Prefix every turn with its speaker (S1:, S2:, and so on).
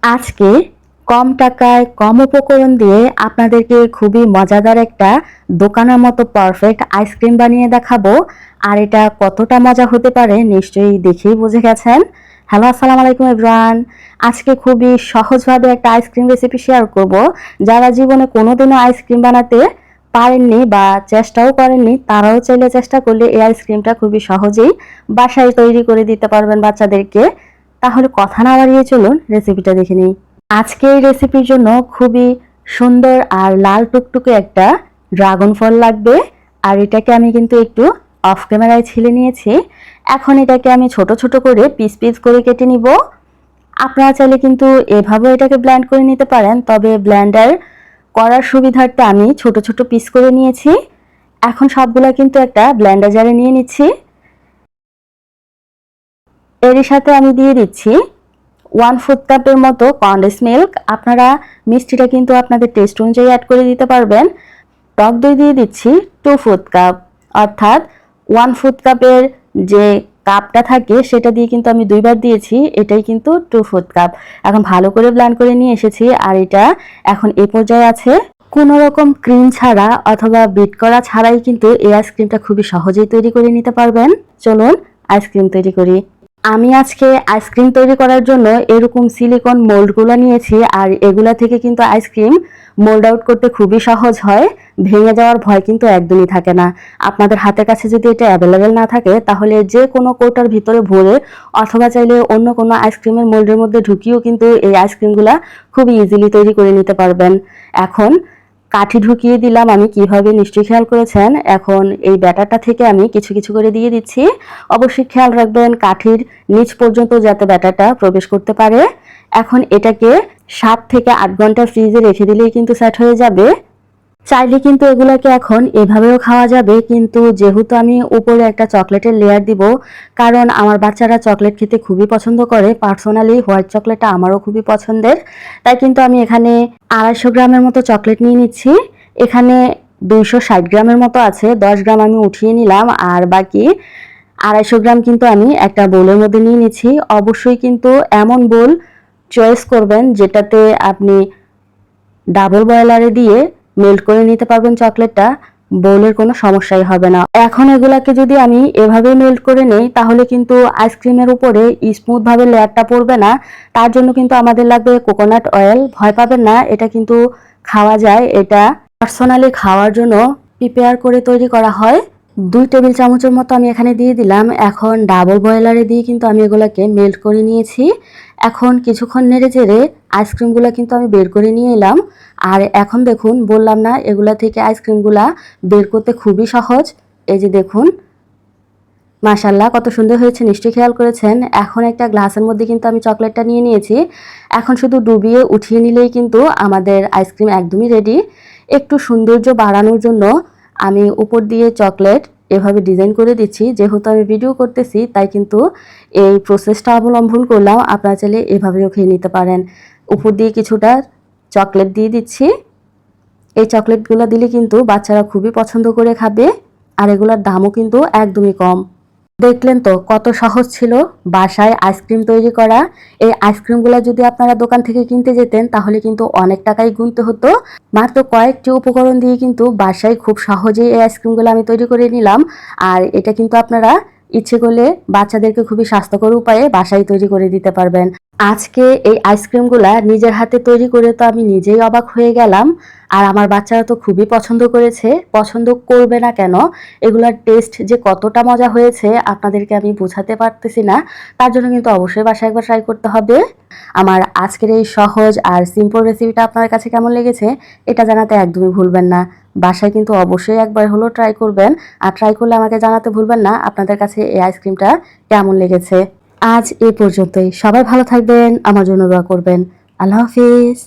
S1: আজকে কম টাকায় কম উপকরণ দিয়ে আপনাদেরকে খুবই মজাদার একটা দোকানের মতো পারফেক্ট আইসক্রিম বানিয়ে দেখাবো। আর এটা কতটা মজা হতে পারে নিশ্চয়ই দেখেই বুঝে গেছেন। হ্যালো, আসসালামু আলাইকুম এভরিওয়ান। আজকে খুবই সহজভাবে একটা আইসক্রিম রেসিপি শেয়ার করব। যারা জীবনে কোনোদিনও আইসক্রিম বানাতে পারেননি বা চেষ্টাও করেননি, তারাও চাইলে চেষ্টা করলে এই আইসক্রিমটা খুবই সহজেই বাসায় তৈরি করে দিতে পারবেন বাচ্চাদেরকে। তাহলে কথা না বাড়িয়ে চলুন রেসিপিটা দেখে নিই। আজকে এই রেসিপির জন্য খুবই সুন্দর আর লাল টুকটুকে একটা ড্রাগন ফল লাগবে। আর এটাকে আমি কিন্তু একটু অফ ক্যামেরায় ছিলে নিয়েছি। এখন এটাকে আমি ছোট ছোট করে পিস পিস করে কেটে নিব। আপনারা চাইলে কিন্তু এভাবেও এটাকে ব্লেন্ড করে নিতে পারেন, তবে ব্লেন্ডার করার সুবিধার্থে আমি ছোট ছোট পিস করে নিয়েছি। এখন সবগুলা কিন্তু একটা ব্লেন্ডার জারে নিয়ে নিচ্ছি। এরই সাথে আমি দিয়ে দিচ্ছি 1/4 কাপের মতো কনডেন্স মিল্ক। আপনারা মিষ্টিটা কিন্তু আপনাদের টেস্ট অনুযায়ী অ্যাড করে দিতে পারবেন। টক দই দিয়ে দিচ্ছি 2/4 কাপ, অর্থাৎ 1/4 কাপের যে কাপটা থাকে সেটা দিয়ে কিন্তু আমি দুইবার দিয়েছি, এটাই কিন্তু 2/4 কাপ। এখন ভালো করে ব্লেন্ড করে নিয়ে এসেছি। আর এটা এখন এই পর্যায়ে আছে। কোনো রকম ক্রিম ছাড়া অথবা বিট করা ছাড়াই কিন্তু এই আইসক্রিমটা খুবই সহজেই তৈরি করে নিতে পারবেন। চলুন আইসক্রিম তৈরি করি। আমি আজকে আইসক্রিম তৈরি করার জন্য এরকম সিলিকন মোল্ডগুলো নিয়েছি। আর এগুলা থেকে কিন্তু আইসক্রিম মোল্ড আউট করতে খুবই সহজ হয়, ভেঙে যাওয়ার ভয় কিন্তু একদমই থাকে না। আপনাদের হাতের কাছে যদি এটা অ্যাভেলেবেল না থাকে তাহলে যে কোনো কৌটার ভিতরে ভরে অথবা চাইলে অন্য কোনো আইসক্রিমের মোল্ডের মধ্যে ঢুকিয়েও কিন্তু এই আইসক্রিমগুলা খুব ইজিলি তৈরি করে নিতে পারবেন। এখন কাঠি ঢুকিয়ে দিলাম আমি, কিভাবে নিশ্চয়ই খেয়াল করেছেন। এখন এই ব্যাটারটা থেকে আমি কিছু কিছু করে দিয়ে দিচ্ছি। অবশ্যই খেয়াল রাখবেন কাঠির নিচ পর্যন্ত যাতে ব্যাটারটা প্রবেশ করতে পারে। এখন এটাকে 7 থেকে 8 ঘন্টা ফ্রিজে রেখে দিলেই কিন্তু সেট হয়ে যাবে। চাইলে কিন্তু এগুলোকে এখন এভাবেও খাওয়া যাবে, কিন্তু যেহেতু আমি উপরে একটা চকলেটের লেয়ার দিব, কারণ আমার বাচ্চারা চকলেট খেতে খুবই পছন্দ করে। পার্সোনালি হোয়াইট চকলেটটা আমারও খুবই পছন্দের। তাই কিন্তু আমি এখানে 250 গ্রামের মতো চকলেট নিয়ে নিচ্ছি। এখানে 260 গ্রামের মতো আছে, 10 গ্রাম আমি উঠিয়ে নিলাম। আর বাকি 250 গ্রাম কিন্তু আমি একটা বোলের মধ্যে নিয়ে নিচ্ছি। অবশ্যই কিন্তু এমন বোল চয়েস করবেন যেটাতে আপনি ডাবল বয়লারে দিয়ে মেল্ট করে নিতে পারবেন চকলেটটা, বোলের কোনো সমস্যাই হবে না। এখন এগুলাকে যদি আমি এভাবে মেল্ট করে নেই তাহলে কিন্তু আইসক্রিমের উপরে স্মুথ ভাবে লেয়ারটা পড়বে না। তার জন্য কিন্তু আমাদের লাগবে কোকোনাট অয়েল। ভয় পাবেন না, এটা কিন্তু খাওয়া যায়। এটা পার্সোনালি খাওয়ার জন্য প্রিপেয়ার করে তৈরি করা হয়। 2 টেবিল চামচের মতো আমি এখানে দিয়ে দিলাম। এখন ডাবল বয়লারে দিয়ে কিন্তু আমি এগুলাকে মেল্ট করে নিয়েছি। এখন কিছুক্ষণ নেড়ে চেড়ে আইসক্রিমগুলো কিন্তু আমি বের করে নিয়ে এলাম। আর এখন দেখুন, বললাম না এগুলা থেকে আইসক্রিমগুলা বের করতে খুবই সহজ। এই যে দেখুন, মাশাল্লাহ কত সুন্দর হয়েছে, নিশ্চয়ই খেয়াল করেছেন। এখন একটা গ্লাসের মধ্যে কিন্তু আমি চকলেটটা নিয়ে নিয়েছি। এখন শুধু ডুবিয়ে উঠিয়ে নিলেই কিন্তু আমাদের আইসক্রিম একদমই রেডি। একটু সৌন্দর্য বাড়ানোর জন্য আমি উপর দিয়ে চকলেট এভাবে ডিজাইন করে দিচ্ছি। যেহেতু আমি ভিডিও করতেছি তাই কিন্তু এই প্রসেসটা অবলম্বন করলাম। আপনারা চাইলে এভাবেও খেয়ে নিতে পারেন। উপর দিয়ে কিছুটা চকলেট দিয়ে দিচ্ছি। এই চকলেটগুলো দিলে কিন্তু বাচ্চারা খুবই পছন্দ করে খাবে। আর এগুলোর দামও কিন্তু একদমই কম। দেখলেন তো কত সহজ ছিল বাসায় আইসক্রিম তৈরি করা। এই আইসক্রিমগুলো যদি আপনারা দোকান থেকে কিনতে যেতেন তাহলে কিন্তু অনেক টাকাই গুনতে হতো। মাত্র কয়েকটি উপকরণ দিয়ে কিন্তু বাসায় খুব সহজেই এই আইসক্রিমগুলো আমি তৈরি করে নিলাম। আর এটা কিন্তু আপনারা ইচ্ছে করলে বাচ্চাদেরকে খুবই স্বাস্থ্যকর উপায়ে বাসায় তৈরি করে দিতে পারবেন। আজকে এই আইসক্রিমগুলা নিজের হাতে তৈরি করে তো আমি নিজেই অবাক হয়ে গেলাম। আর আমার বাচ্চারা তো খুবই পছন্দ করেছে, পছন্দ করবে না কেন? এগুলার টেস্ট যে কতটা মজা হয়েছে আপনাদেরকে আমি বোঝাতে পারতেছি না। তার জন্য কিন্তু অবশ্যই বাসায় একবার ট্রাই করতে হবে। আমার আজকের এই সহজ আর সিম্পল রেসিপিটা আপনার কাছে কেমন লেগেছে এটা জানাতে একদমই ভুলবেন না। বাসায় কিন্তু অবশ্যই একবার হলেও ট্রাই করবেন। আর ট্রাই করলে আমাকে জানাতে ভুলবেন না আপনাদের কাছে এই আইসক্রিমটা কেমন লেগেছে। আজ এই পর্যন্তই। সবাই ভালো থাকবেন, আমার জন্য দোয়া করবেন। আল্লাহ হাফিজ।